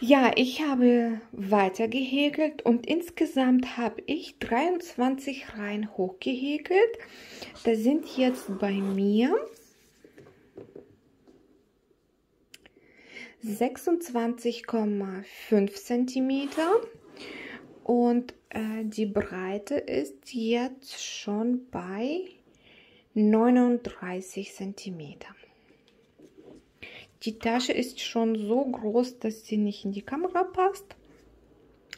Ja, ich habe weiter gehäkelt und insgesamt habe ich 23 Reihen hochgehäkelt. Das sind jetzt bei mir 26,5 cm und die Breite ist jetzt schon bei 39 cm. Die Tasche ist schon so groß, dass sie nicht in die Kamera passt.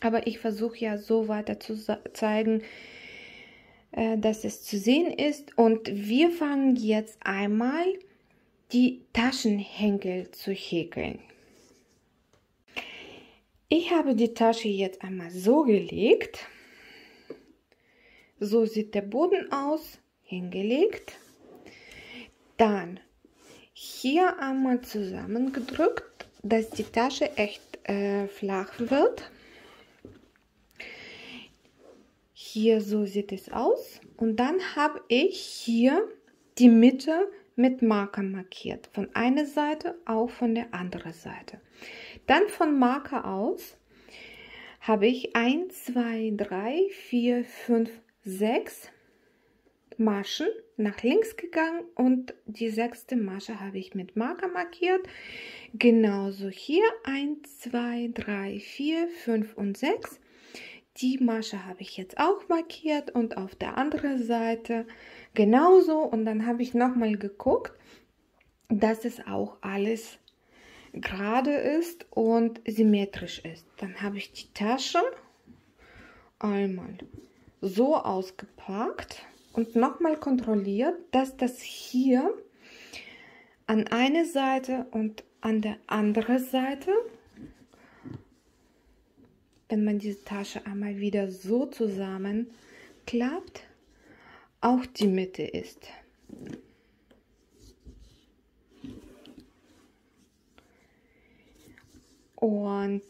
Aber ich versuche ja so weiter zu zeigen, dass es zu sehen ist. Und wir fangen jetzt einmal die Taschenhenkel zu häkeln. Ich habe die Tasche jetzt einmal so gelegt. So sieht der Boden aus, hingelegt. Dann hier einmal zusammengedrückt, dass die Tasche echt flach wird. Hier so sieht es aus. Und dann habe ich hier die Mitte mit Marker markiert. Von einer Seite, auch von der anderen Seite. Dann von Marker aus habe ich 1, 2, 3, 4, 5, 6 Maschen nach links gegangen und die 6. Masche habe ich mit Marker markiert. Genauso hier 1, 2, 3, 4, 5 und 6. Die Masche habe ich jetzt auch markiert und auf der anderen Seite genauso. Und dann habe ich nochmal geguckt, dass es auch alles gerade ist und symmetrisch ist. Dann habe ich die Tasche einmal so ausgepackt und nochmal kontrolliert, dass das hier an einer Seite und an der anderen Seite, wenn man diese Tasche einmal wieder so zusammenklappt, auch die Mitte ist. Und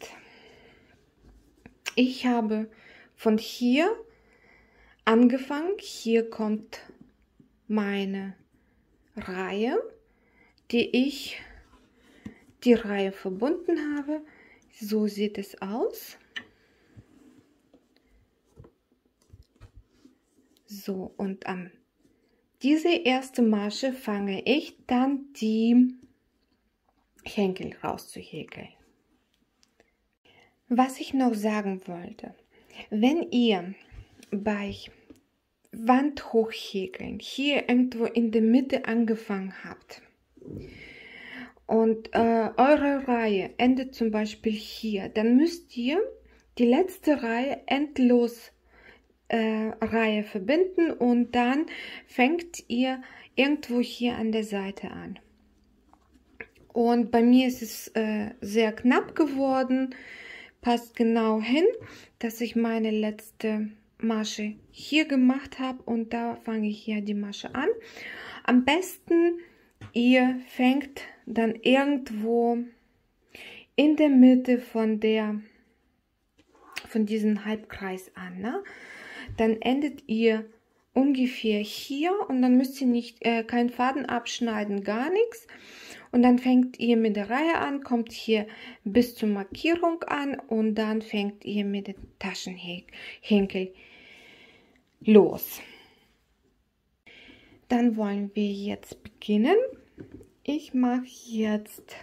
ich habe von hier angefangen. Hier kommt meine Reihe, die Reihe verbunden habe. So sieht es aus. So, und an diese erste Masche fange ich dann die Henkel rauszuhäkeln. Was ich noch sagen wollte, wenn ihr bei Wand hochhäkeln hier irgendwo in der Mitte angefangen habt und eure Reihe endet zum Beispiel hier, dann müsst ihr die letzte Reihe endlos Reihe verbinden und dann fängt ihr irgendwo hier an der Seite an. Und bei mir ist es sehr knapp geworden, passt genau hin, dass ich meine letzte Masche hier gemacht habe und da fange ich hier die Masche an. Am besten ihr fängt dann irgendwo in der Mitte von diesem Halbkreis an, ne? Dann endet ihr ungefähr hier und dann müsst ihr nicht keinen Faden abschneiden, gar nichts. Und dann fängt ihr mit der Reihe an, kommt hier bis zur Markierung an und dann fängt ihr mit den Taschenhenkel los. Dann wollen wir jetzt beginnen. Ich mache jetzt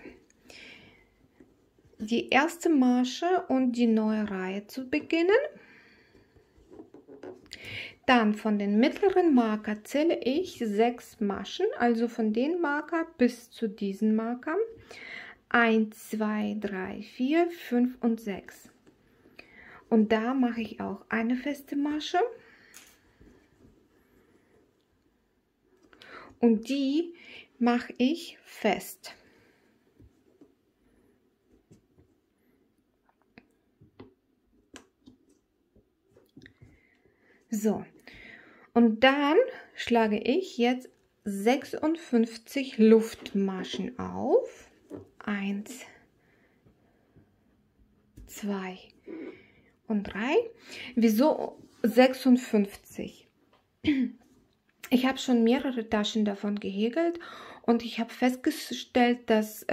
die erste Masche und die neue Reihe zu beginnen. Dann von den mittleren Marker zähle ich 6 Maschen, also von den Marker bis zu diesen Markern. 1, 2, 3, 4, 5 und 6. Und da mache ich auch eine feste Masche. Und die mache ich fest. So, und dann schlage ich jetzt 56 Luftmaschen auf. 1, 2 und 3. Wieso 56? Ich habe schon mehrere Taschen davon gehäkelt und ich habe festgestellt, dass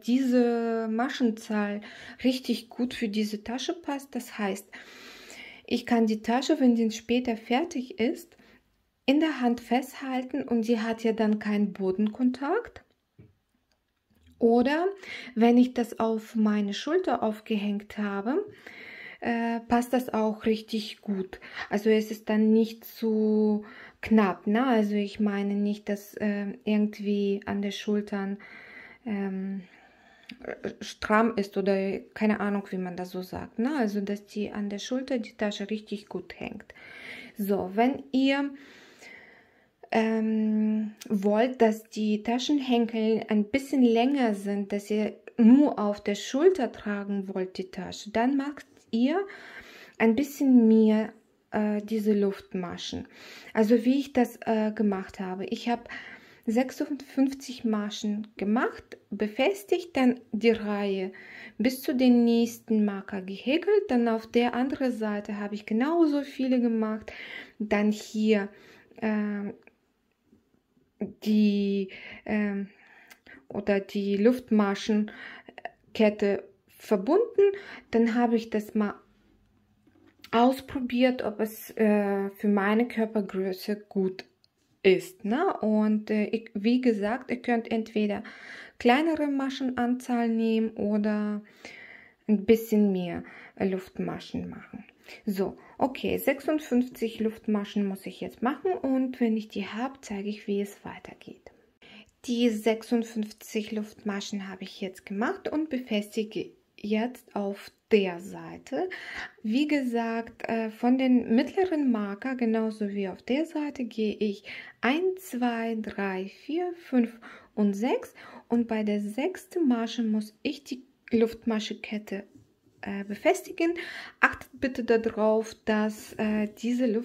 diese Maschenzahl richtig gut für diese Tasche passt. Das heißt, ich kann die Tasche, wenn die später fertig ist, in der Hand festhalten und sie hat ja dann keinen Bodenkontakt. Oder wenn ich das auf meine Schulter aufgehängt habe, passt das auch richtig gut. Also es ist dann nicht zu knapp, ne? Also ich meine nicht, dass irgendwie an den Schultern stramm ist oder keine Ahnung, wie man das so sagt, ne? Also dass die an der Schulter die Tasche richtig gut hängt. So, wenn ihr wollt, dass die Taschenhenkel ein bisschen länger sind, dass ihr nur auf der Schulter tragen wollt die Tasche, dann macht ihr ein bisschen mehr diese Luftmaschen. Also wie ich das gemacht habe. Ich habe 56 Maschen gemacht, befestigt, dann die Reihe bis zu den nächsten Marker gehäkelt, dann auf der anderen Seite habe ich genauso viele gemacht, dann hier die Luftmaschenkette verbunden. Dann habe ich das mal ausprobiert, ob es für meine Körpergröße gut ist. Ne? Und wie gesagt, ihr könnt entweder kleinere Maschenanzahl nehmen oder ein bisschen mehr Luftmaschen machen. So, okay, 56 Luftmaschen muss ich jetzt machen und wenn ich die habe, zeige ich, wie es weitergeht. Die 56 Luftmaschen habe ich jetzt gemacht und befestige jetzt auf der Seite. Wie gesagt, von den mittleren Marker, genauso wie auf der Seite, gehe ich 1, 2, 3, 4, 5 und 6 und bei der 6. Masche muss ich die Luftmaschenkette befestigen. Achtet bitte darauf, dass diese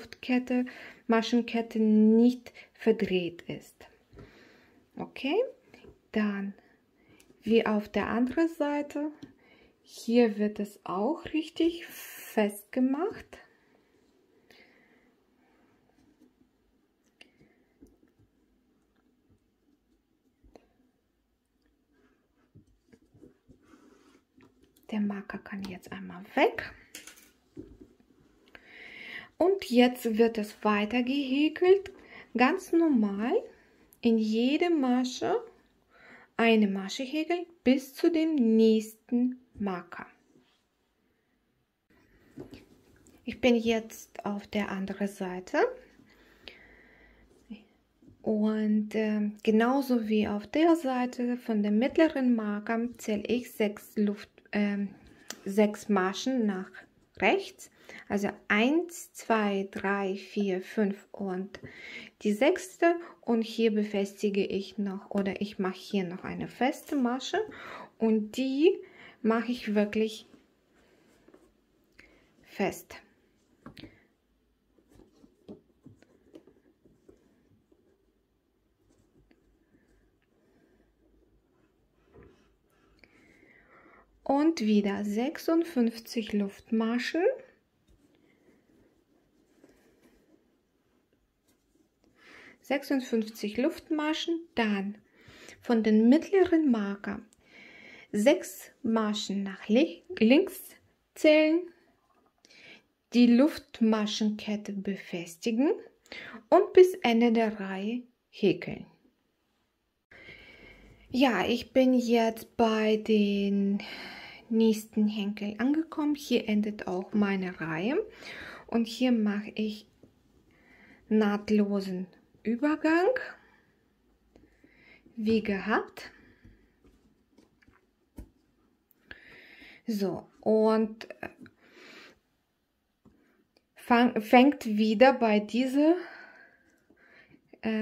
Maschenkette nicht verdreht ist. Okay, dann wie auf der anderen Seite, hier wird es auch richtig festgemacht. Der Marker kann jetzt einmal weg. Und jetzt wird es weiter gehäkelt, ganz normal, in jede Masche eine Masche häkeln bis zu dem nächsten Marker. Ich bin jetzt auf der anderen Seite und genauso wie auf der Seite von dem mittleren Marker zähle ich 6 Maschen nach rechts, also 1, 2, 3, 4, 5 und die 6. und hier befestige ich noch oder ich mache hier noch eine feste Masche und die mache ich wirklich fest. Und wieder 56 Luftmaschen. Dann von den mittleren Marker 6 Maschen nach links zählen, die Luftmaschenkette befestigen und bis Ende der Reihe häkeln. Ja, ich bin jetzt bei den nächsten Henkel angekommen. Hier endet auch meine Reihe und hier mache ich nahtlosen Übergang, wie gehabt. So, und fängt wieder bei dieser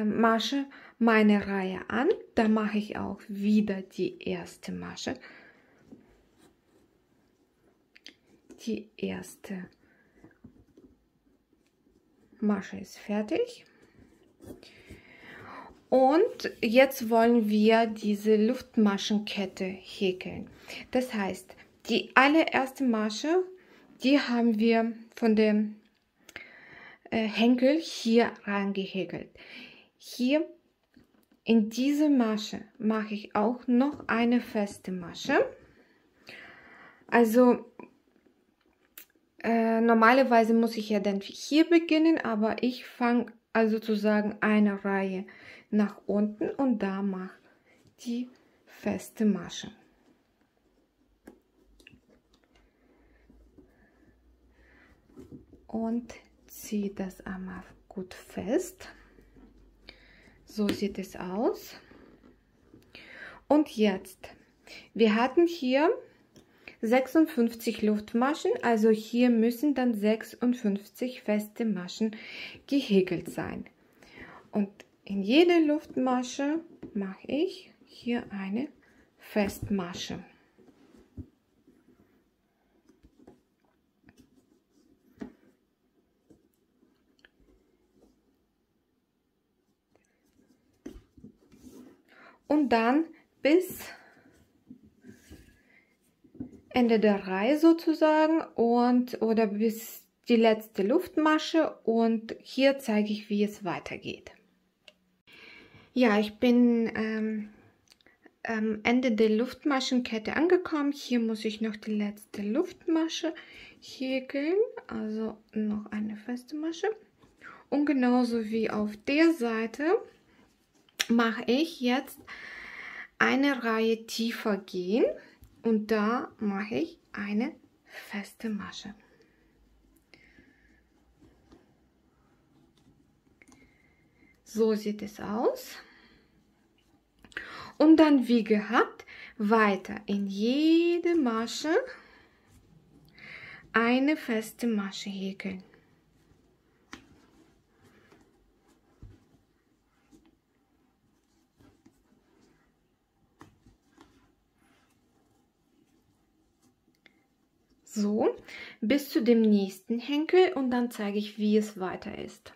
Masche meine Reihe an. Da mache ich auch wieder die erste Masche. Die erste Masche ist fertig. Und jetzt wollen wir diese Luftmaschenkette häkeln. Das heißt, die allererste Masche, die haben wir von dem Henkel hier reingehäkelt. Hier in diese Masche mache ich auch noch eine feste Masche. Also normalerweise muss ich ja dann hier beginnen, aber ich fange also sozusagen eine Reihe nach unten und da mache die feste Masche. Und ziehe das einmal gut fest. So sieht es aus. Und jetzt, wir hatten hier 56 Luftmaschen, also hier müssen dann 56 feste Maschen gehäkelt sein. Und in jede Luftmasche mache ich hier eine Festmasche. Und dann bis Ende der Reihe sozusagen oder bis die letzte Luftmasche, und hier zeige ich, wie es weitergeht. Ja, ich bin am Ende der Luftmaschenkette angekommen. Hier muss ich noch die letzte Luftmasche häkeln, also noch eine feste Masche. Und genauso wie auf der Seite mache ich jetzt eine Reihe tiefer gehen und da mache ich eine feste Masche. So sieht es aus. Und dann wie gehabt weiter in jede Masche eine feste Masche häkeln. So, bis zu dem nächsten Henkel, und dann zeige ich, wie es weiter ist.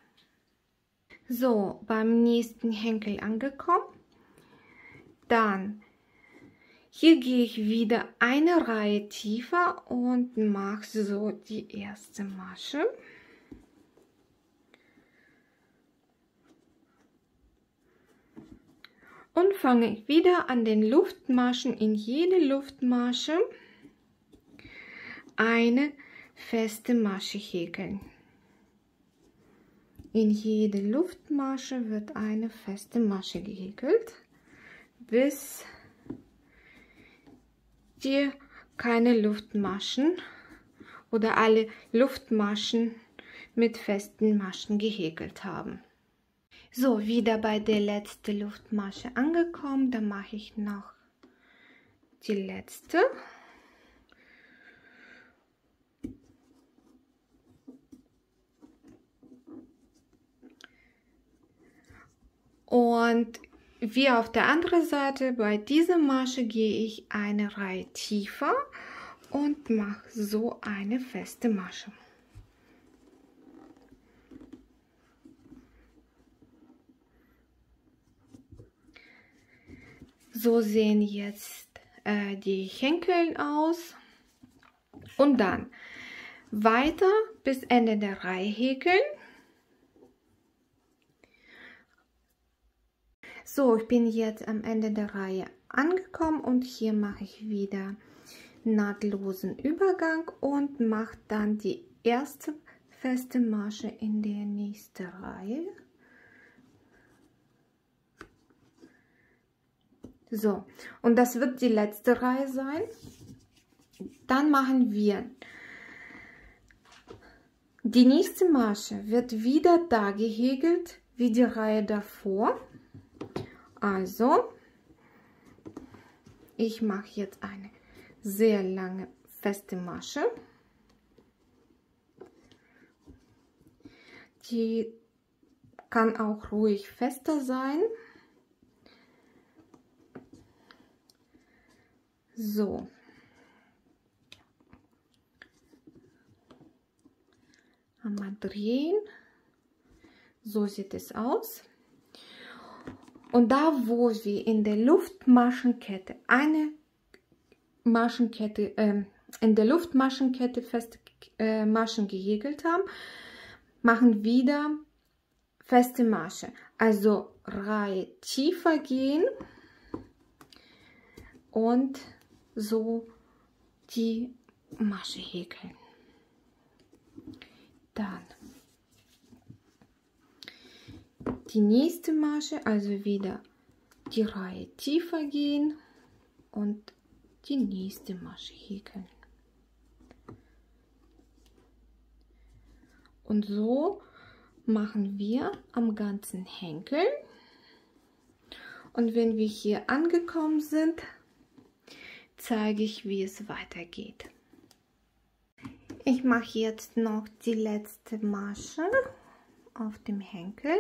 So, beim nächsten Henkel angekommen. Dann, hier gehe ich wieder eine Reihe tiefer und mache so die erste Masche. Und fange wieder an den Luftmaschen in jede Luftmasche eine feste Masche häkeln. In jede Luftmasche wird eine feste Masche gehäkelt, bis dir keine Luftmaschen oder alle Luftmaschen mit festen Maschen gehäkelt haben. So, wieder bei der letzten Luftmasche angekommen, da mache ich noch die letzte. Und wie auf der anderen Seite, bei dieser Masche gehe ich eine Reihe tiefer und mache so eine feste Masche. So sehen jetzt die Henkel aus. Und dann weiter bis Ende der Reihe häkeln. So, ich bin jetzt am Ende der Reihe angekommen und hier mache ich wieder nahtlosen Übergang und mache dann die erste feste Masche in der nächsten Reihe. So, und das wird die letzte Reihe sein. Dann machen wir die nächste Masche, wird wieder da gehäkelt wie die Reihe davor. Also, ich mache jetzt eine sehr lange feste Masche. Die kann auch ruhig fester sein. So. Einmal drehen. So sieht es aus. Und da, wo wir in der Luftmaschenkette eine Maschenkette, feste Maschen gehäkelt haben, machen wieder feste Masche, also Reihe tiefer gehen und so die Masche häkeln. Dann die nächste Masche, also wieder die Reihe tiefer gehen und die nächste Masche häkeln. Und so machen wir am ganzen Henkel. Und wenn wir hier angekommen sind, zeige ich, wie es weitergeht. Ich mache jetzt noch die letzte Masche auf dem Henkel.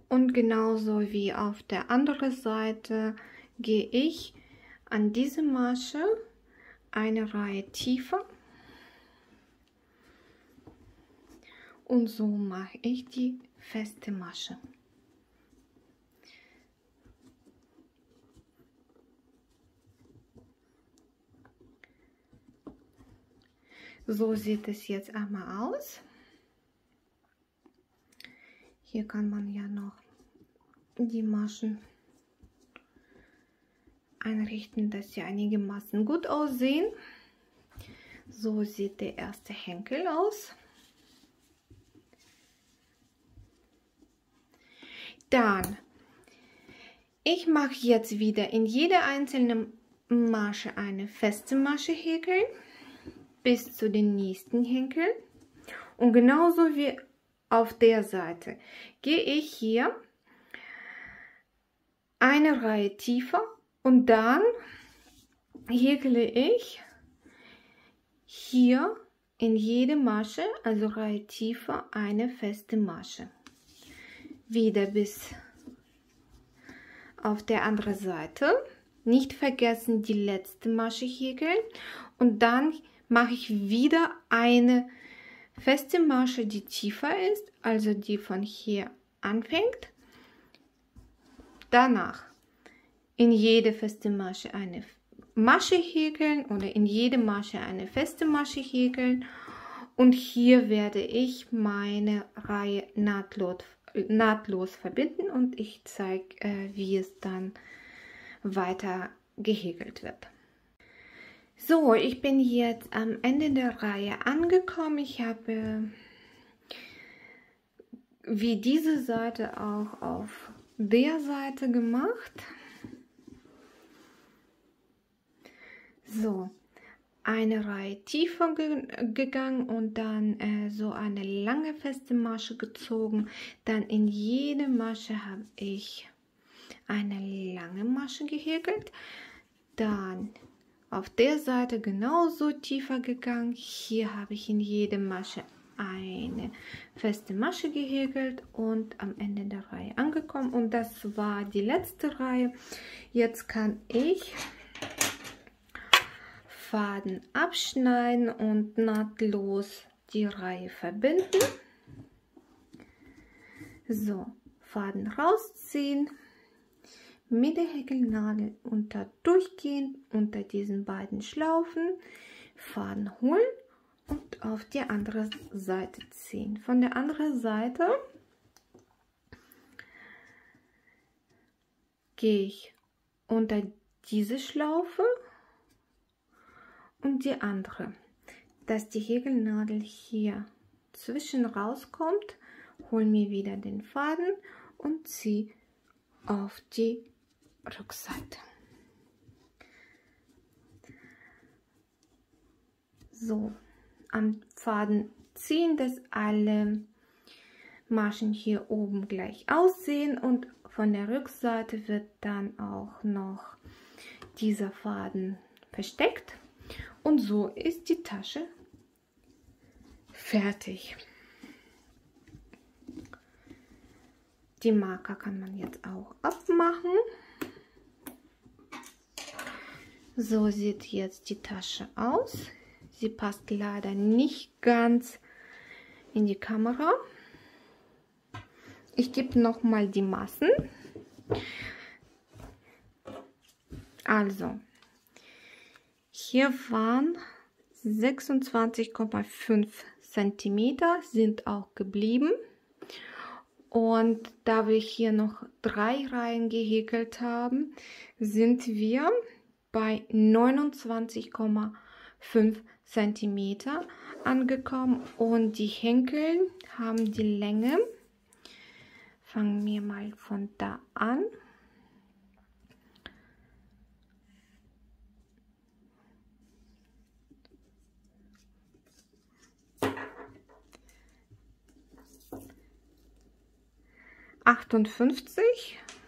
Und genauso wie auf der anderen Seite gehe ich an diese Masche eine Reihe tiefer und so mache ich die feste Masche. So sieht es jetzt einmal aus. Hier kann man ja noch die Maschen einrichten, dass sie einigermaßen gut aussehen. So sieht der erste Henkel aus. Dann, ich mache jetzt wieder in jeder einzelnen Masche eine feste Masche häkeln bis zu den nächsten Henkel. Und genauso wie auf der Seite gehe ich hier eine Reihe tiefer und dann häkle ich hier in jede Masche, also Reihe tiefer, eine feste Masche. Wieder bis auf der anderen Seite. Nicht vergessen, die letzte Masche häkeln und dann mache ich wieder eine feste Masche, die tiefer ist, also die von hier anfängt. Danach in jede feste Masche eine Masche häkeln oder in jede Masche eine feste Masche häkeln und hier werde ich meine Reihe nahtlos verbinden und ich zeige, wie es dann weiter gehäkelt wird. So, ich bin jetzt am Ende der Reihe angekommen. Ich habe wie diese Seite auch auf der Seite gemacht. So, eine Reihe tiefer gegangen und dann so eine lange feste Masche gezogen. Dann in jede Masche habe ich eine lange Masche gehäkelt. Dann auf der Seite genauso tiefer gegangen. Hier habe ich in jede Masche eine feste Masche gehäkelt und am Ende der Reihe angekommen. Und das war die letzte Reihe. Jetzt kann ich Faden abschneiden und nahtlos die Reihe verbinden. So, Faden rausziehen, mit der Häkelnadel durchgehen unter diesen beiden Schlaufen, Faden holen und auf die andere Seite ziehen. Von der anderen Seite gehe ich unter diese Schlaufe und die andere, dass die Häkelnadel hier zwischen rauskommt, hole mir wieder den Faden und ziehe auf die Rückseite. So, am Faden ziehen, dass alle Maschen hier oben gleich aussehen und von der Rückseite wird dann auch noch dieser Faden versteckt. Und so ist die Tasche fertig. Die Marker kann man jetzt auch abmachen. So sieht jetzt die Tasche aus. Sie passt leider nicht ganz in die Kamera. Ich gebe noch mal die Maßen. Also, hier waren 26,5 cm sind auch geblieben. Und da wir hier noch 3 Reihen gehäkelt haben, sind wir bei 29,5 cm angekommen. Und die Henkel haben die Länge, fangen wir mal von da an.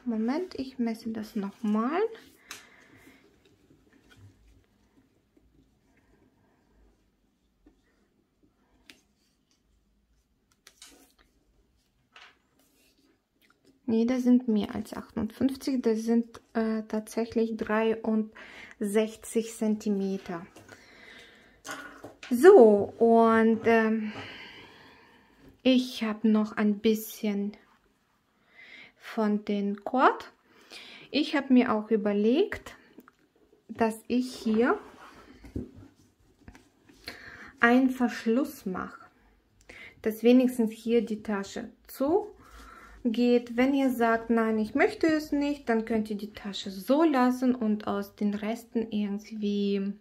Moment, ich messe das nochmal. Nee, das sind mehr als 58, das sind tatsächlich 63 cm. So, und ich habe noch ein bisschen von den Cord. Ich habe mir auch überlegt, dass ich hier einen Verschluss mache, dass wenigstens hier die Tasche zu geht. Wenn ihr sagt, nein, ich möchte es nicht, dann könnt ihr die Tasche so lassen und aus den Resten irgendwie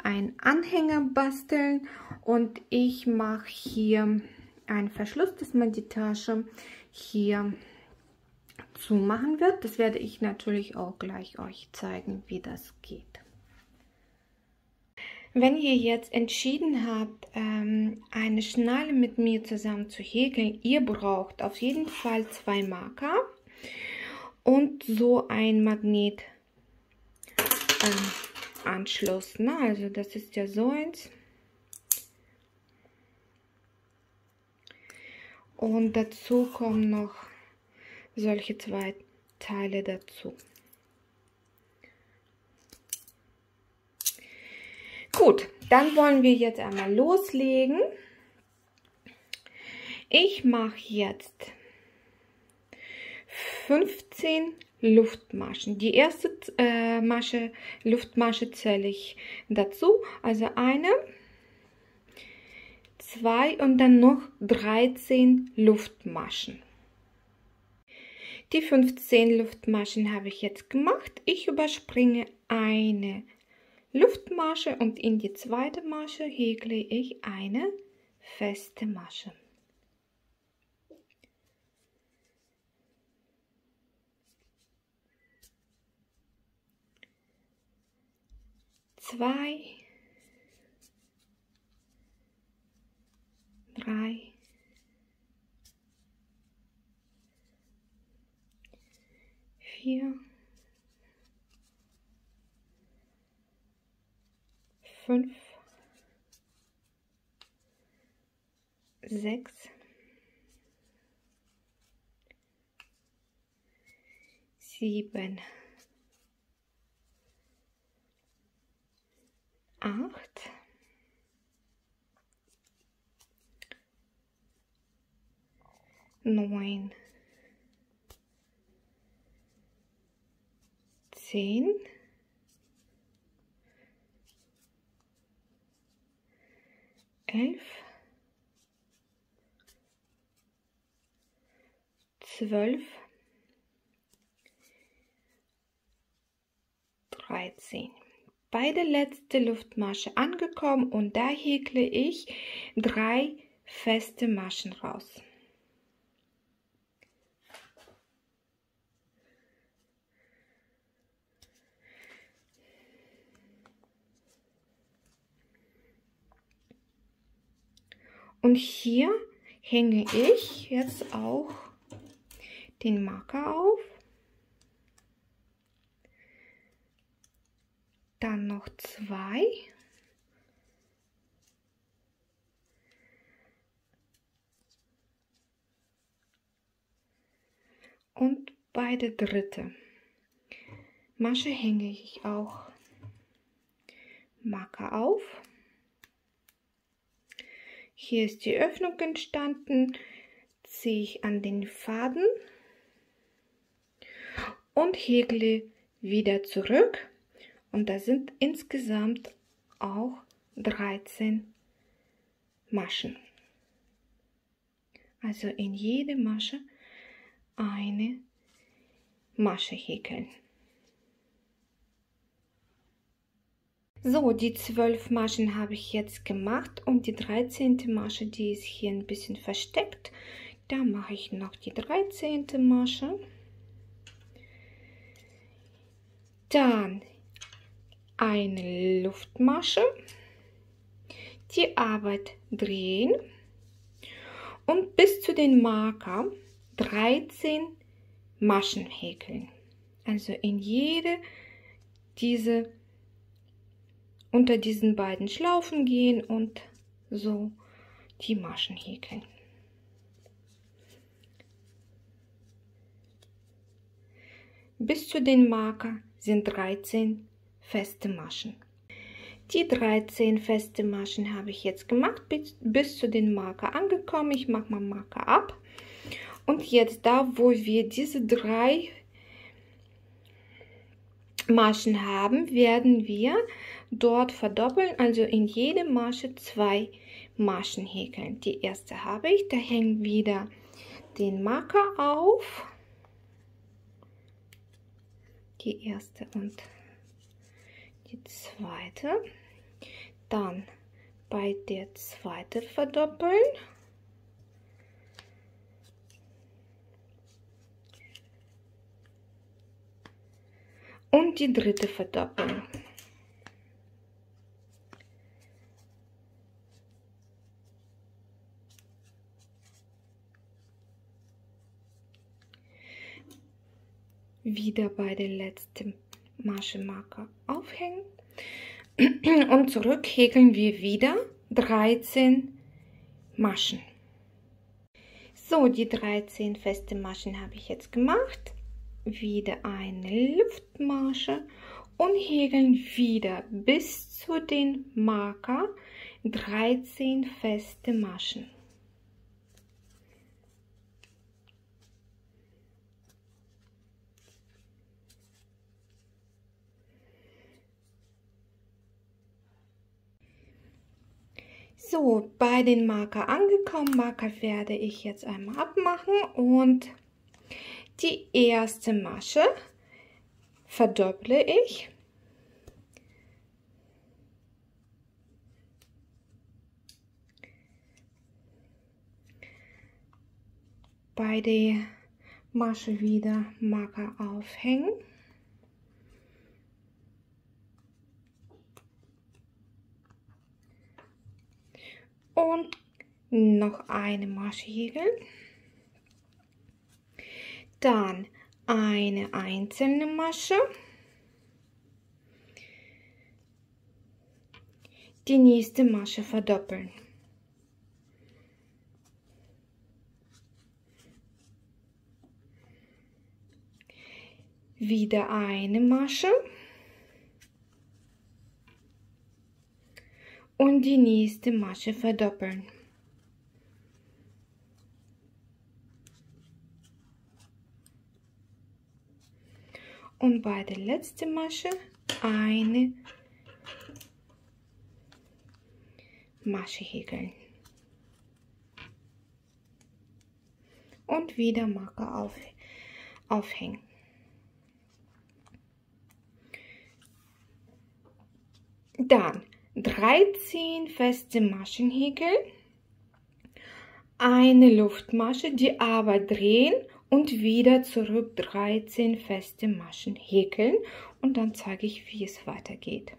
einen Anhänger basteln. Und ich mache hier einen Verschluss, dass man die Tasche hier zumachen wird. Das werde ich natürlich auch gleich euch zeigen, wie das geht. Wenn ihr jetzt entschieden habt, eine Schnalle mit mir zusammen zu häkeln, ihr braucht auf jeden Fall 2 Marker und so ein Magnetanschluss. Ne? Also das ist ja so eins. Und dazu kommen noch solche 2 Teile dazu. Gut, dann wollen wir jetzt einmal loslegen. Ich mache jetzt 15 Luftmaschen. Die erste Luftmasche zähle ich dazu. Also eine, 2 und dann noch 13 Luftmaschen. Die 15 Luftmaschen habe ich jetzt gemacht. Ich überspringe eine Luftmasche und in die zweite Masche häkle ich eine feste Masche. Zwei, 3, 4, 5, 6, 7, 8, 9, 10, 11, 12, 13. Bei der letzten Luftmasche angekommen und da häkle ich 3 feste Maschen raus. Und hier hänge ich jetzt auch den Marker auf. Dann noch 2. Und bei der dritten Masche hänge ich auch Marker auf. Hier ist die Öffnung entstanden, ziehe ich an den Faden und häkle wieder zurück. Und da sind insgesamt auch 13 Maschen. Also in jede Masche eine Masche häkeln. So, die 12 Maschen habe ich jetzt gemacht und die 13. Masche, die ist hier ein bisschen versteckt. Da mache ich noch die 13. Masche. Dann eine Luftmasche, die Arbeit drehen und bis zu den Marker 13 Maschen häkeln. Also in jede unter diesen beiden Schlaufen gehen und so die Maschen häkeln. Bis zu den Marker sind 13 feste Maschen. Die 13 feste Maschen habe ich jetzt gemacht, bis zu den Marker angekommen. Ich mache mal Marker ab. Und jetzt da, wo wir diese 3 Maschen haben, werden wir dort verdoppeln, also in jede Masche 2 Maschen häkeln. Die erste habe ich, da hängen wieder den Marker auf. Die erste und die zweite. Dann bei der zweiten verdoppeln. Und die dritte verdoppeln. Wieder bei der letzten Masche Marker aufhängen und zurück häkeln wir wieder 13 Maschen. So, die 13 feste Maschen habe ich jetzt gemacht. Wieder eine Luftmasche und häkeln wieder bis zu den Marker 13 feste Maschen. So, bei den Marker angekommen. Marker werde ich jetzt einmal abmachen und die erste Masche verdopple ich. Bei der Masche wieder Marker aufhängen. Und noch eine Masche häkeln. Dann eine einzelne Masche. Die nächste Masche verdoppeln. Wieder eine Masche. Und die nächste Masche verdoppeln. Und bei der letzten Masche eine Masche häkeln. Und wieder Marker aufhängen. Dann 13 feste Maschen häkeln, eine Luftmasche, die Arbeit drehen und wieder zurück 13 feste Maschen häkeln und dann zeige ich, wie es weitergeht.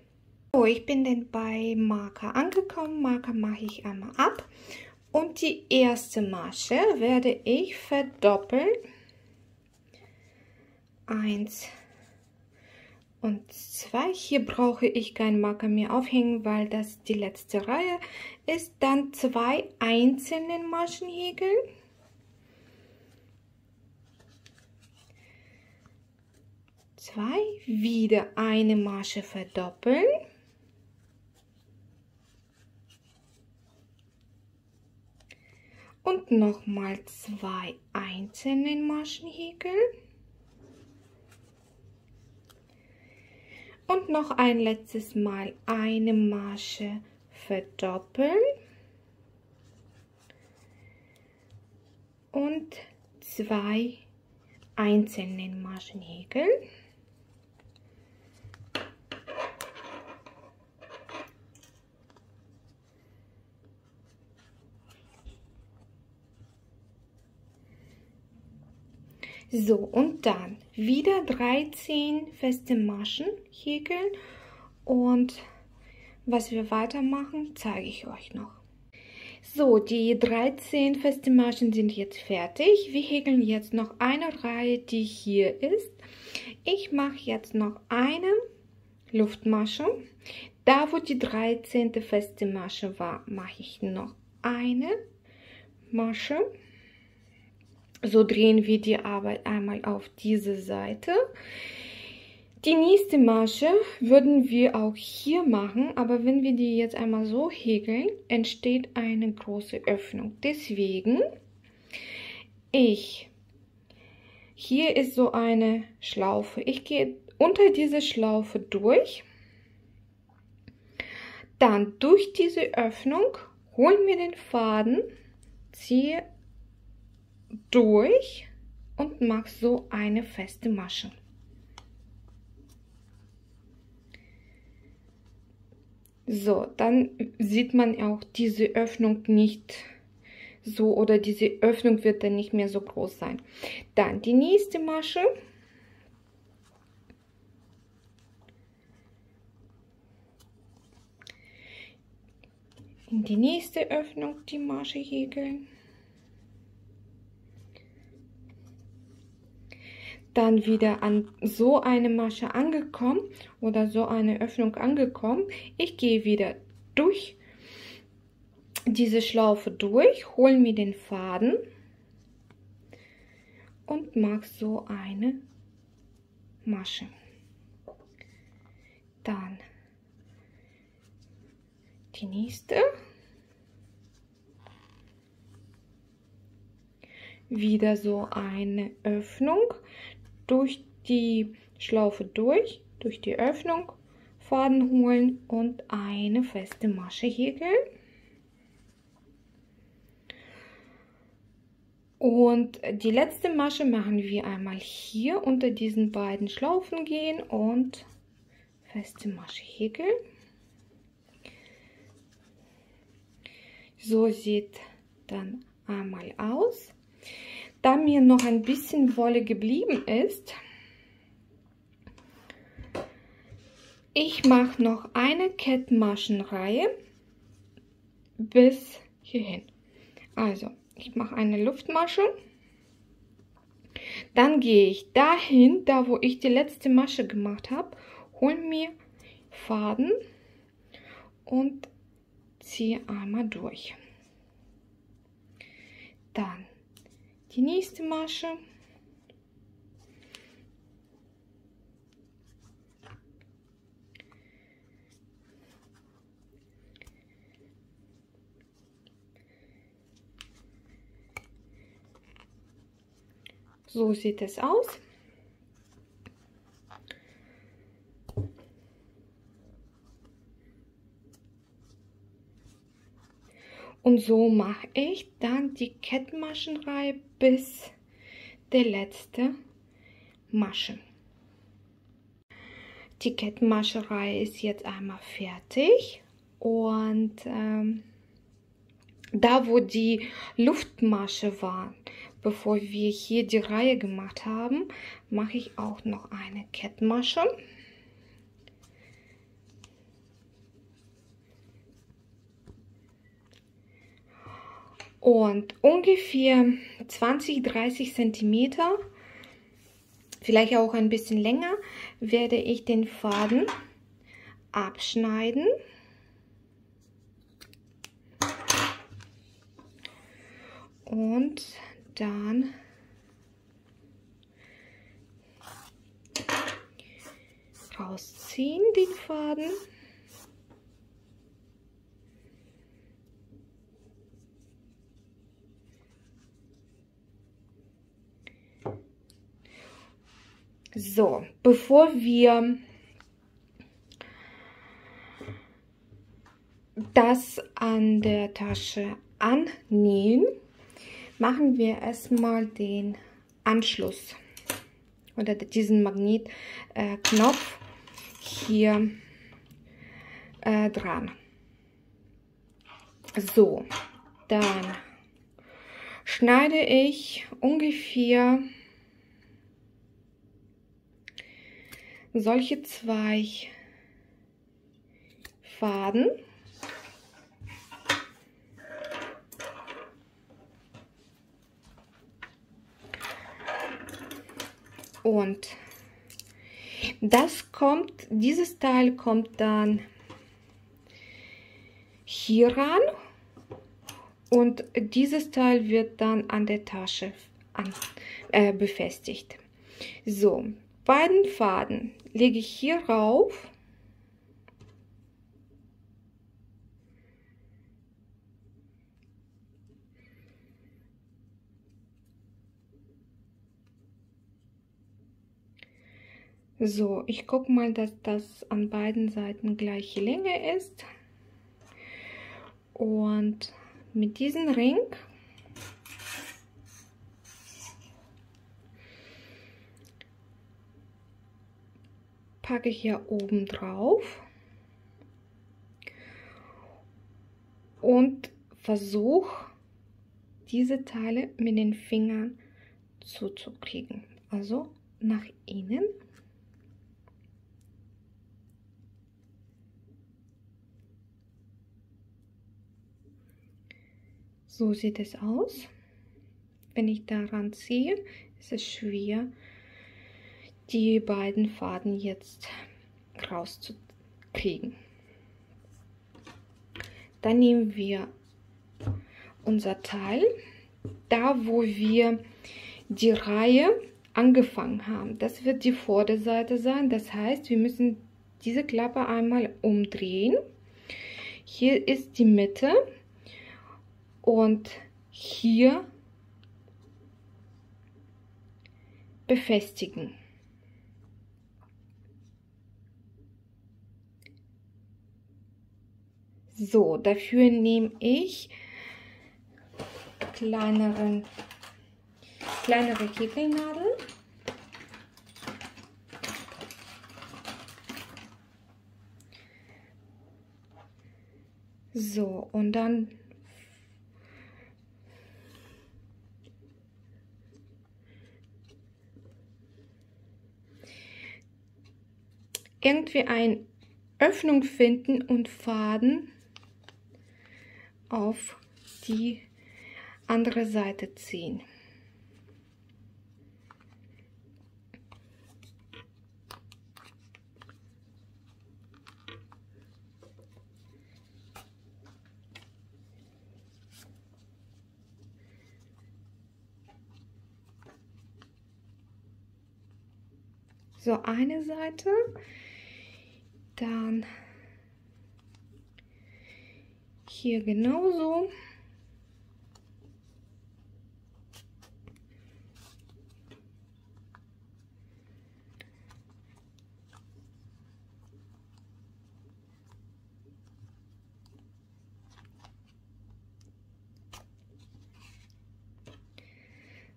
So, ich bin dann bei Marker angekommen. Marker mache ich einmal ab und die erste Masche werde ich verdoppeln. 1 und 2. Hier brauche ich keinen Marker mehr aufhängen, weil das die letzte Reihe ist. Dann 2 einzelne Maschen häkeln. Wieder eine Masche verdoppeln. Und nochmal 2 einzelne Maschen häkeln. Und noch ein letztes Mal eine Masche verdoppeln und 2 einzelne Maschen häkeln. So, und dann wieder 13 feste Maschen häkeln, und was wir weitermachen, zeige ich euch noch. So, die 13 feste Maschen sind jetzt fertig. Wir häkeln jetzt noch eine Reihe, die hier ist. Ich mache jetzt noch eine Luftmasche. Da, wo die 13. feste Masche war, mache ich noch eine Masche. So drehen wir die Arbeit einmal auf diese Seite. Die nächste Masche würden wir auch hier machen, aber wenn wir die jetzt einmal so häkeln, entsteht eine große Öffnung. Deswegen, hier ist so eine Schlaufe. Ich gehe unter diese Schlaufe durch, dann durch diese Öffnung, hole mir den Faden, ziehe durch und mache so eine feste Masche. So, dann sieht man auch diese Öffnung nicht so, oder diese Öffnung wird dann nicht mehr so groß sein. Dann die nächste Masche. In die nächste Öffnung die Masche häkeln. Dann wieder an so eine Masche angekommen oder so eine Öffnung angekommen. Ich gehe wieder durch diese Schlaufe durch, hole mir den Faden und mache so eine Masche. Dann die nächste. Wieder so eine Öffnung. Durch die Schlaufe durch die Öffnung, Faden holen und eine feste Masche häkeln. Und die letzte Masche machen wir einmal hier unter diesen beiden Schlaufen gehen und feste Masche häkeln. So sieht dann einmal aus. Da mir noch ein bisschen Wolle geblieben ist, ich mache noch eine Kettmaschenreihe bis hierhin. Also, ich mache eine Luftmasche, dann gehe ich dahin, da wo ich die letzte Masche gemacht habe, hole mir Faden und ziehe einmal durch. Dann die nächste Masche. So sieht es aus. Und so mache ich dann die Kettmaschenreihe bis der letzte Masche. Die Kettmaschenreihe ist jetzt einmal fertig, und da wo die Luftmasche war, bevor wir hier die Reihe gemacht haben, mache ich auch noch eine Kettmasche. Und ungefähr 20-30 cm, vielleicht auch ein bisschen länger, werde ich den Faden abschneiden. Und dann rausziehen den Faden. So, bevor wir das an der Tasche annähen, machen wir erstmal den Anschluss oder diesen Magnetknopf hier dran. So, dann schneide ich ungefähr solche zwei Faden. Und dieses Teil kommt dann hier ran und dieses Teil wird dann an der Tasche befestigt. So, beiden Faden lege ich hier rauf. So, ich gucke mal, dass das an beiden Seiten gleiche Länge ist. Und mit diesem Ring packe ich hier oben drauf und versuche, diese Teile mit den Fingern zuzukriegen. Also nach innen. So sieht es aus. Wenn ich daran ziehe, ist es schwer, die beiden Faden jetzt rauszukriegen. Dann nehmen wir unser Teil, da wo wir die Reihe angefangen haben. Das wird die Vorderseite sein. Das heißt, wir müssen diese Klappe einmal umdrehen. Hier ist die Mitte und hier befestigen. So, dafür nehme ich kleinere Häkelnadeln. So, und dann irgendwie eine Öffnung finden und Faden auf die andere Seite ziehen. So, eine Seite, dann hier genauso.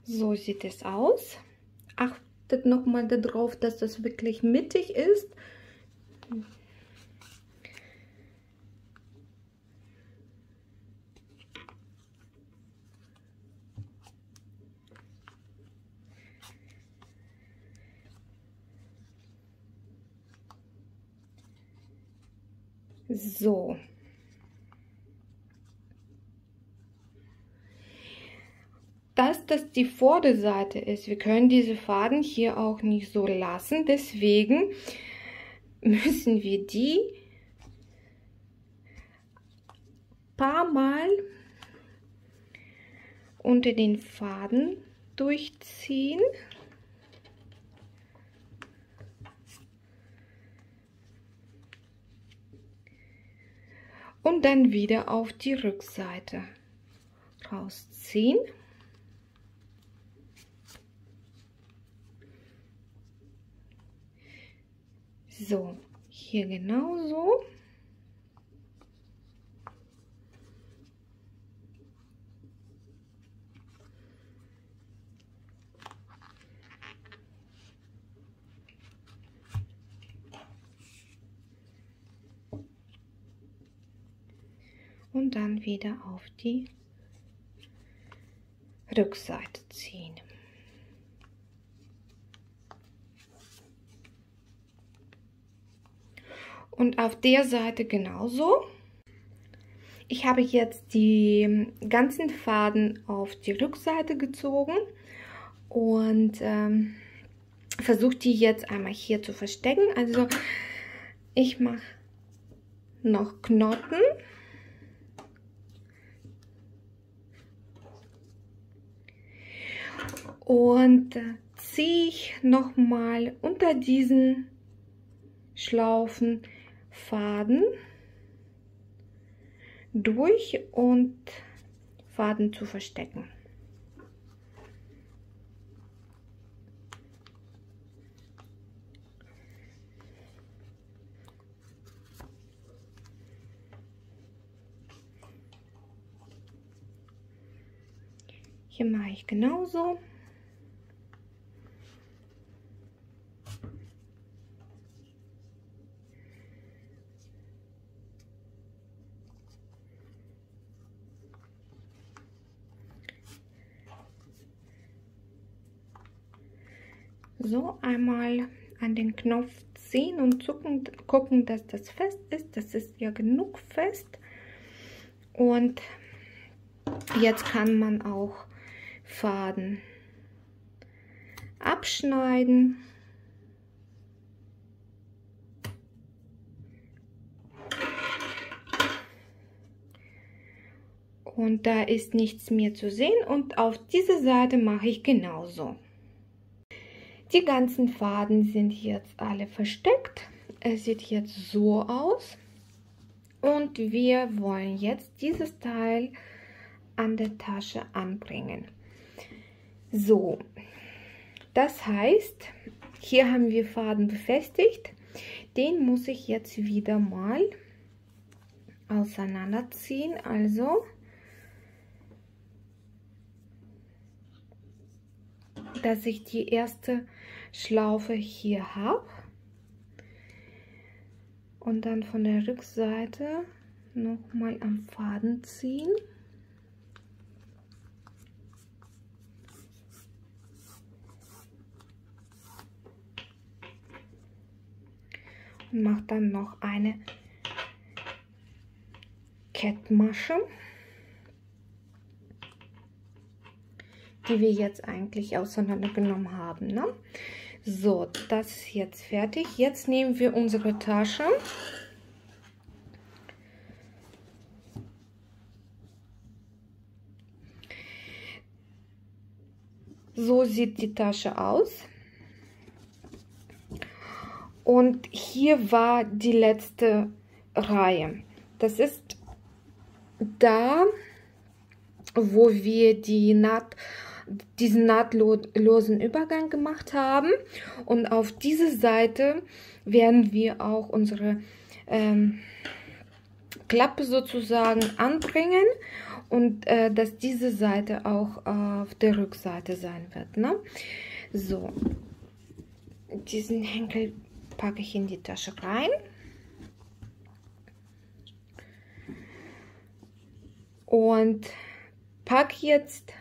So sieht es aus. Achtet noch mal darauf, dass das wirklich mittig ist. So. Dass das die Vorderseite ist, wir können diese Faden hier auch nicht so lassen, deswegen müssen wir die paar Mal unter den Faden durchziehen. Und dann wieder auf die Rückseite rausziehen. So, hier genauso. und dann wieder auf die Rückseite ziehen. Und auf der Seite genauso. Ich habe jetzt die ganzen Faden auf die Rückseite gezogen und versuche die jetzt einmal hier zu verstecken. Also ich mache noch Knoten. Und ziehe ich nochmal unter diesen Schlaufen Faden durch und Faden zu verstecken. Hier mache ich genauso. So, einmal an den Knopf ziehen und gucken, dass das fest ist. Das ist ja genug fest. Und jetzt kann man auch Faden abschneiden. Und da ist nichts mehr zu sehen. Und auf dieser Seite mache ich genauso. Die ganzen Faden sind jetzt alle versteckt. Es sieht jetzt so aus. Und wir wollen jetzt dieses Teil an der Tasche anbringen. So, das heißt, hier haben wir Faden befestigt. Den muss ich jetzt wieder mal auseinanderziehen. Also dass ich die erste Schlaufe hier habe und dann von der Rückseite noch mal am Faden ziehen. Und mache dann noch eine Kettmasche, die wir jetzt eigentlich auseinandergenommen haben, ne? So, das ist jetzt fertig. Jetzt nehmen wir unsere Tasche. So sieht die Tasche aus. Und hier war die letzte Reihe. Das ist da, wo wir diesen nahtlosen Übergang gemacht haben. Und auf diese Seite werden wir auch unsere Klappe sozusagen anbringen. Und dass diese Seite auch auf der Rückseite sein wird, ne? So, diesen Henkel packe ich in die Tasche rein. Und packe jetzt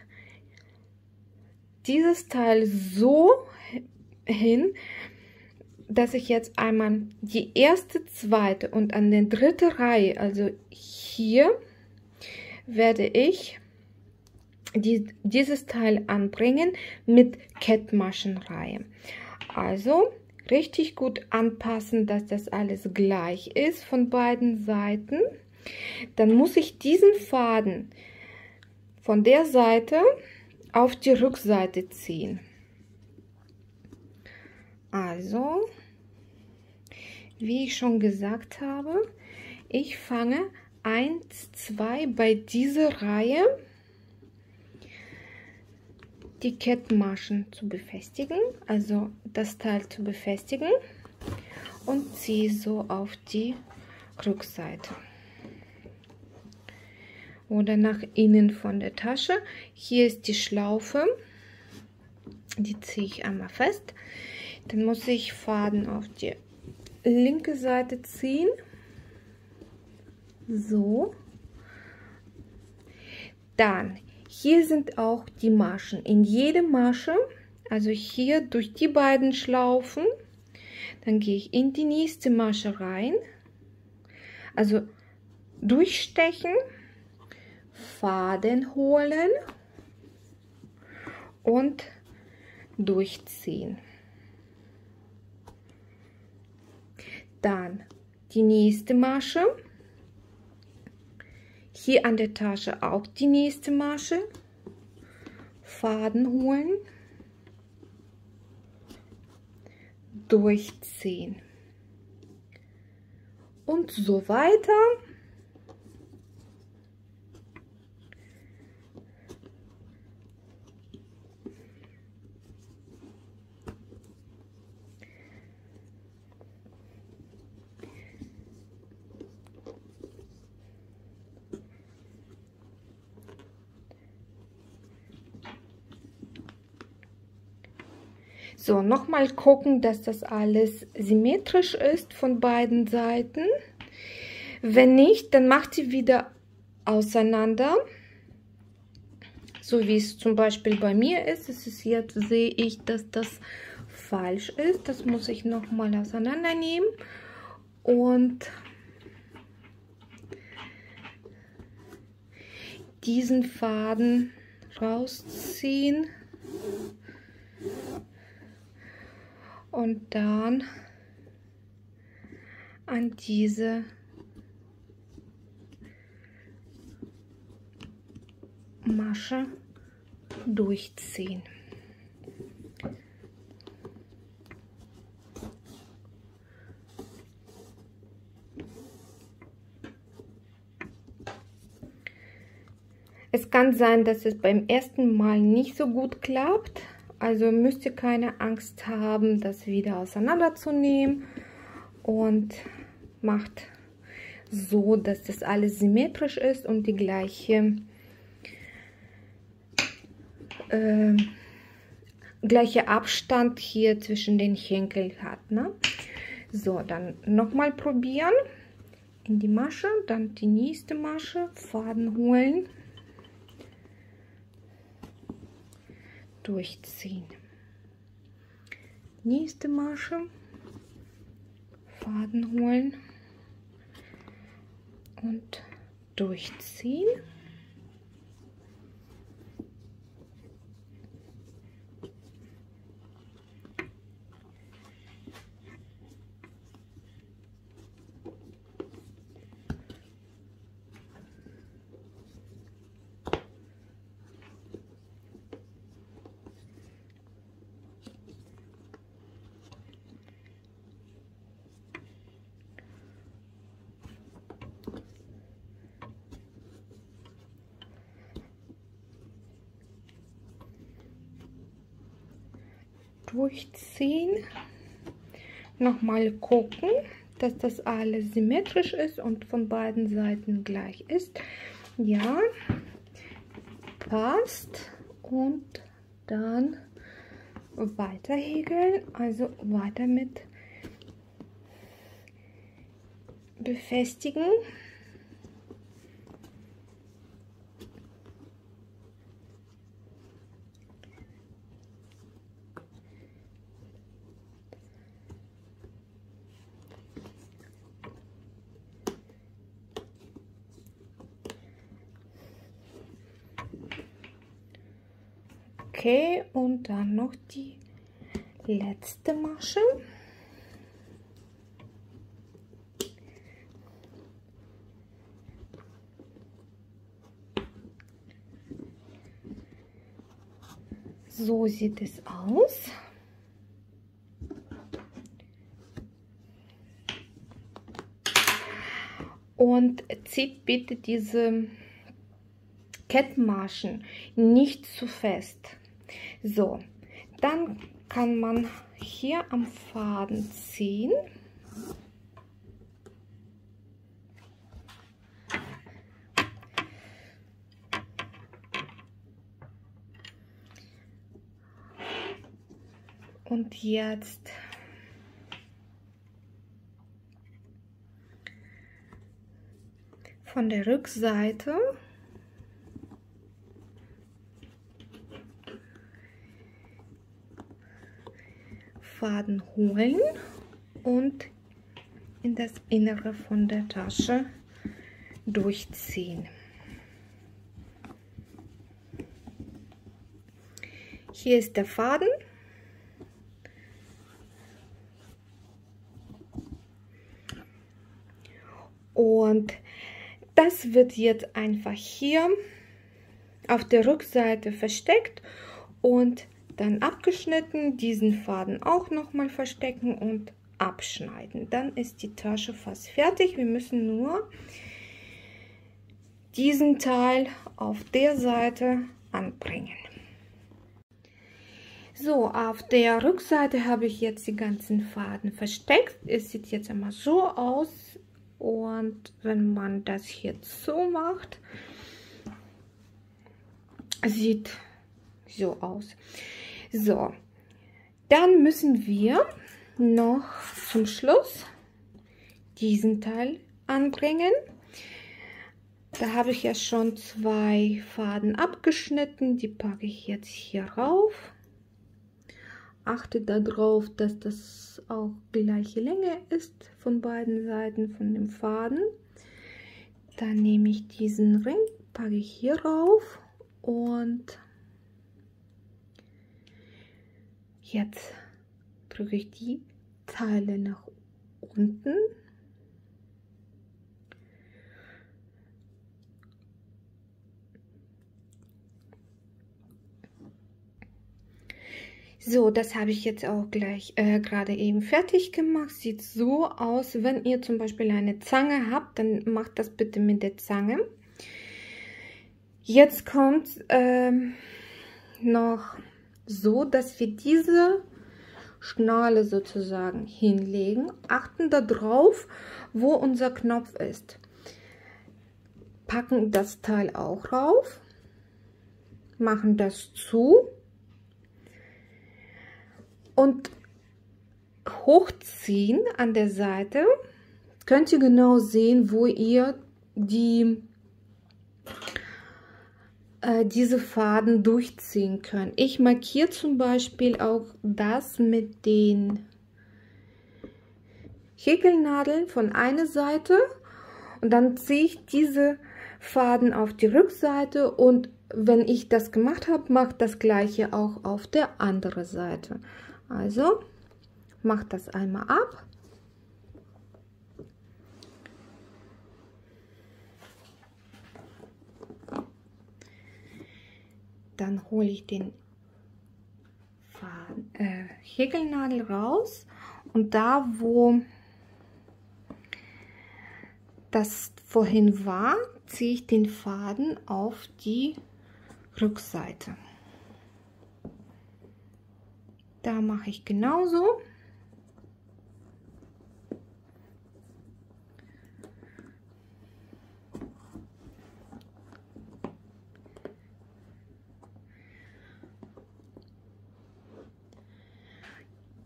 dieses Teil so hin, dass ich jetzt einmal die erste, zweite und an der dritten Reihe, also hier, werde ich dieses Teil anbringen mit Kettmaschenreihe. Also richtig gut anpassen, dass das alles gleich ist von beiden Seiten. Dann muss ich diesen Faden von der Seite auf die Rückseite ziehen. Also, wie ich schon gesagt habe, ich fange 1, 2 bei dieser Reihe die Kettmaschen zu befestigen, also das Teil zu befestigen, und ziehe so auf die Rückseite oder nach innen von der Tasche. Hier ist die Schlaufe, die ziehe ich einmal fest. Dann muss ich Faden auf die linke Seite ziehen, so, Dann, hier sind auch die Maschen. In jede Masche, also hier durch die beiden Schlaufen, dann gehe ich in die nächste Masche rein, also durchstechen, Faden holen und durchziehen. Dann die nächste Masche, hier an der Tasche auch die nächste Masche, Faden holen, durchziehen und so weiter. So, nochmal gucken, dass das alles symmetrisch ist von beiden Seiten. Wenn nicht, dann macht sie wieder auseinander. So wie es zum Beispiel bei mir ist. Es ist jetzt, sehe ich, dass das falsch ist. Das muss ich nochmal auseinandernehmen. Und diesen Faden rausziehen. Und dann an diese Masche durchziehen. Es kann sein, dass es beim ersten Mal nicht so gut klappt. Also müsst ihr keine Angst haben, das wieder auseinanderzunehmen, und macht so, dass das alles symmetrisch ist und die gleiche Abstand hier zwischen den Schenkeln hat, ne? So, dann nochmal probieren. In die Masche, dann die nächste Masche, Faden holen, durchziehen. Nächste Masche, Faden holen und durchziehen. Durchziehen, nochmal gucken, dass das alles symmetrisch ist und von beiden Seiten gleich ist. Ja, passt. Und dann weiter häkeln, also weiter mit befestigen. Okay, und dann noch die letzte Masche. So sieht es aus. Und zieht bitte diese Kettmaschen nicht zu fest. So, dann kann man hier am Faden ziehen. Und jetzt von der Rückseite Faden holen und in das Innere von der Tasche durchziehen. Hier ist der Faden. Und das wird jetzt einfach hier auf der Rückseite versteckt und dann abgeschnitten. Diesen Faden auch noch mal verstecken und abschneiden. Dann ist die Tasche fast fertig. Wir müssen nur diesen Teil auf der Seite anbringen. So, auf der Rückseite habe ich jetzt die ganzen Faden versteckt. Es sieht jetzt immer so aus. Und wenn man das hier so macht, sieht so aus. So, dann müssen wir noch zum Schluss diesen Teil anbringen. Da habe ich ja schon 2 Faden abgeschnitten, die packe ich jetzt hier rauf. Achte darauf, dass das auch gleiche Länge ist von beiden Seiten von dem Faden. Dann nehme ich diesen Ring, packe ich hier rauf und jetzt drücke ich die Teile nach unten. So, das habe ich jetzt auch gleich gerade eben fertig gemacht. Sieht so aus. Wenn ihr zum Beispiel eine Zange habt, dann macht das bitte mit der Zange. Jetzt kommt noch so, dass wir diese Schnalle sozusagen hinlegen. Achten darauf, wo unser Knopf ist. Packen das Teil auch rauf. Machen das zu. Und hochziehen an der Seite, könnt ihr genau sehen, wo ihr diese Faden durchziehen könnt. Ich markiere zum Beispiel auch das mit den Häkelnadeln von einer Seite und dann ziehe ich diese Faden auf die Rückseite und wenn ich das gemacht habe, macht das gleiche auch auf der anderen Seite. Also macht das einmal ab. Dann hole ich den Häkelnadel raus und da, wo das vorhin war, ziehe ich den Faden auf die Rückseite. Da mache ich genauso.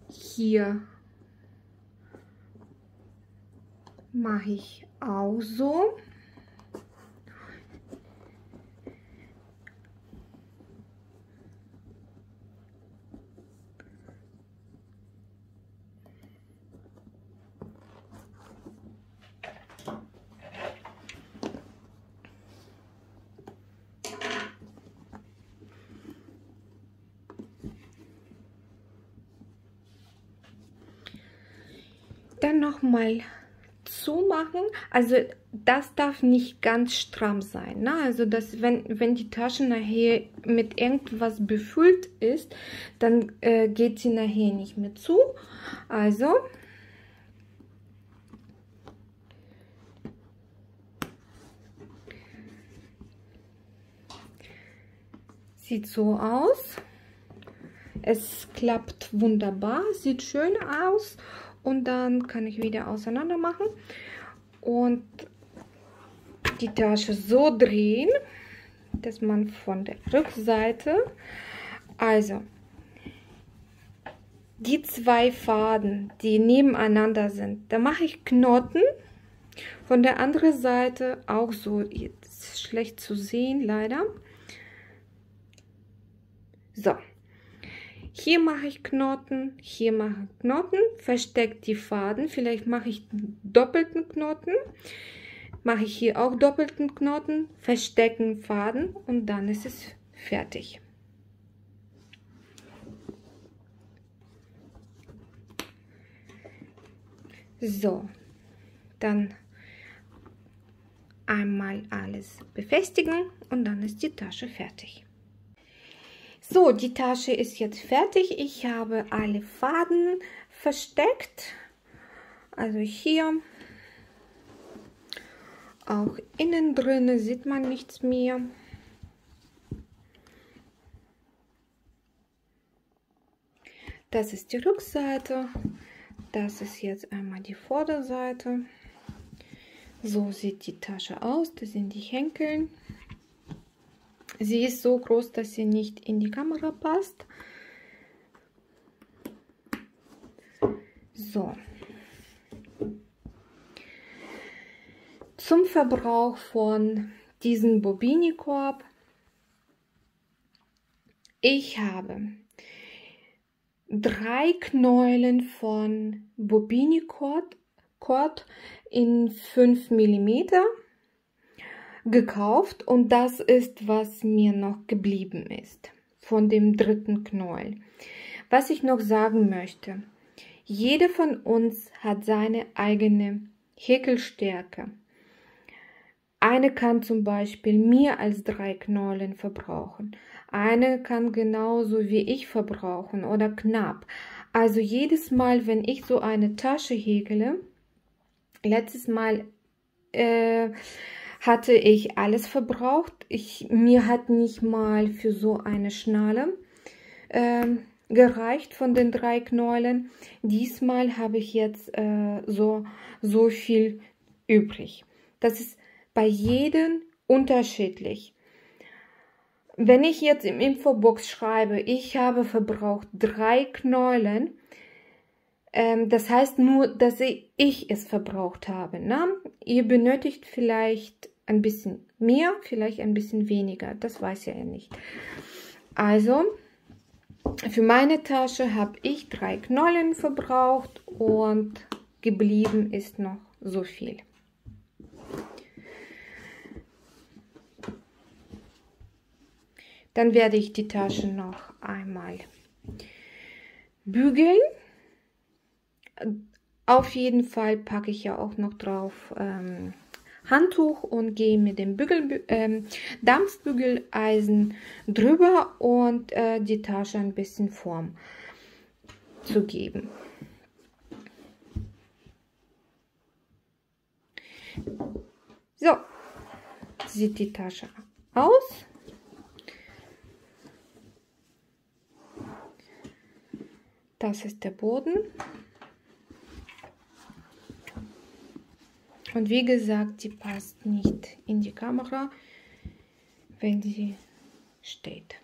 Hier mache ich auch so. Dann noch mal zumachen. Also das darf nicht ganz stramm sein, ne? Also dass wenn die Tasche nachher mit irgendwas befüllt ist, dann geht sie nachher nicht mehr zu. Also sieht so aus. Es klappt wunderbar, sieht schön aus. Und dann kann ich wieder auseinander machen und die Tasche so drehen, dass man von der Rückseite, also die 2 Faden, die nebeneinander sind, da mache ich Knoten. Von der anderen Seite auch so, das ist schlecht zu sehen leider. So, Hier mache ich Knoten, hier mache ich Knoten, verstecke die Faden, vielleicht mache ich einen doppelten Knoten, mache ich hier auch doppelten Knoten, verstecken Faden und dann ist es fertig. So, dann einmal alles befestigen und dann ist die Tasche fertig. So, die Tasche ist jetzt fertig. Ich habe alle Faden versteckt. Also hier, auch innen drin sieht man nichts mehr. Das ist die Rückseite. Das ist jetzt einmal die Vorderseite. So sieht die Tasche aus. Das sind die Henkel. Sie ist so groß, dass sie nicht in die Kamera passt. So. Zum Verbrauch von diesem Bobini-Korb. Ich habe 3 Knäulen von Bobini-Kord in 5 mm gekauft und das ist, was mir noch geblieben ist von dem 3. Knäuel. Was ich noch sagen möchte, jeder von uns hat seine eigene Häkelstärke. Eine kann zum Beispiel mehr als 3 Knäulen verbrauchen. Eine kann genauso wie ich verbrauchen oder knapp. Also jedes Mal, wenn ich so eine Tasche häkele, letztes Mal hatte ich alles verbraucht. Mir hat nicht mal für so eine Schnalle gereicht von den 3 Knäulen. Diesmal habe ich jetzt so viel übrig. Das ist bei jedem unterschiedlich. Wenn ich jetzt im Infobox schreibe, ich habe verbraucht 3 Knäulen, das heißt nur, dass ich es verbraucht habe. Ne? Ihr benötigt vielleicht ein bisschen mehr, vielleicht ein bisschen weniger. Das weiß ja nicht. Also, für meine Tasche habe ich 3 Knäulen verbraucht und geblieben ist noch so viel. Dann werde ich die Tasche noch einmal bügeln. Auf jeden Fall packe ich ja auch noch drauf Handtuch und gehe mit dem Dampfbügeleisen drüber und die Tasche ein bisschen Form zu geben. So sieht die Tasche aus. Das ist der Boden. Und wie gesagt, die passt nicht in die Kamera, wenn sie steht.